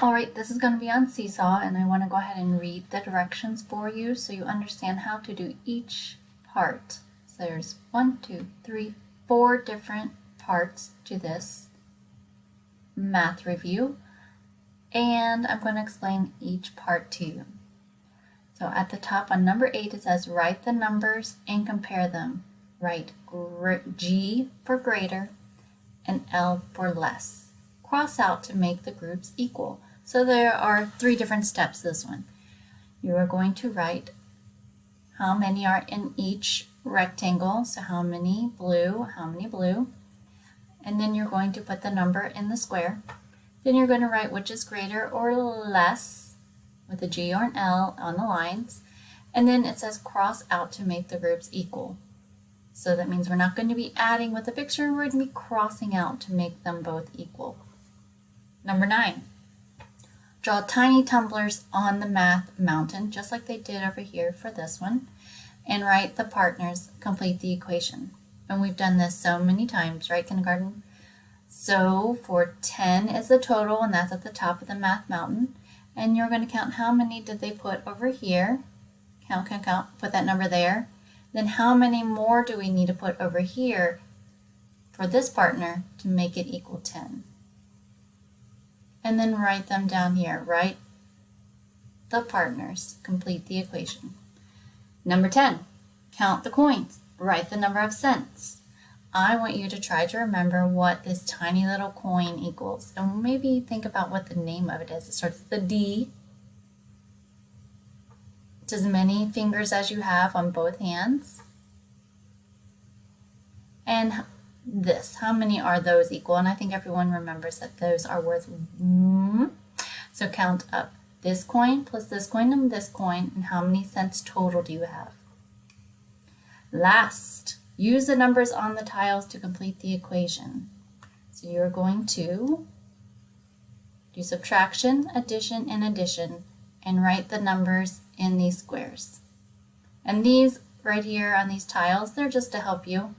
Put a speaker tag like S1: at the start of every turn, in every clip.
S1: Alright, this is going to be on Seesaw, and I want to go ahead and read the directions for you so you understand how to do each part. So there's 1, 2, 3, 4 different parts to this math review, and I'm going to explain each part to you. So at the top on number 8 it says write the numbers and compare them. Write G for greater and L for less. Cross out to make the groups equal. So there are 3 different steps this one. You are going to write how many are in each rectangle, so how many blue, and then you're going to put the number in the square. Then you're going to write which is greater or less with a G or an L on the lines, and then it says cross out to make the groups equal. So that means we're not going to be adding with the picture, we're going to be crossing out to make them both equal. Number 9. Draw tiny tumblers on the math mountain, just like they did over here for this one, and write the partners, complete the equation. And we've done this so many times, right, kindergarten? So for 10 is the total, and that's at the top of the math mountain. And you're going to count how many did they put over here. Count, put that number there. Then how many more do we need to put over here for this partner to make it equal 10? And then write them down here. Write the partners. Complete the equation. Number 10, count the coins. Write the number of cents. I want you to try to remember what this tiny little coin equals. And maybe think about what the name of it is. It starts with a D. It's as many fingers as you have on both hands. And this, how many are those equal? And I think everyone remembers that those are worth So count up this coin plus this coin and this coin, and how many cents total do you have? Last, use the numbers on the tiles to complete the equation. So you're going to do subtraction, addition, and write the numbers in these squares. And these right here on these tiles, they're just to help you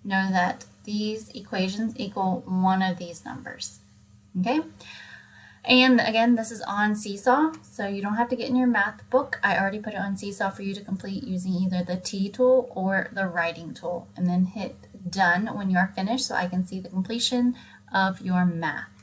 S1: know that these equations equal one of these numbers. Okay? And again, this is on Seesaw, so you don't have to get in your math book. I already put it on Seesaw for you to complete using either the T tool or the writing tool. And then hit done when you are finished so I can see the completion of your math.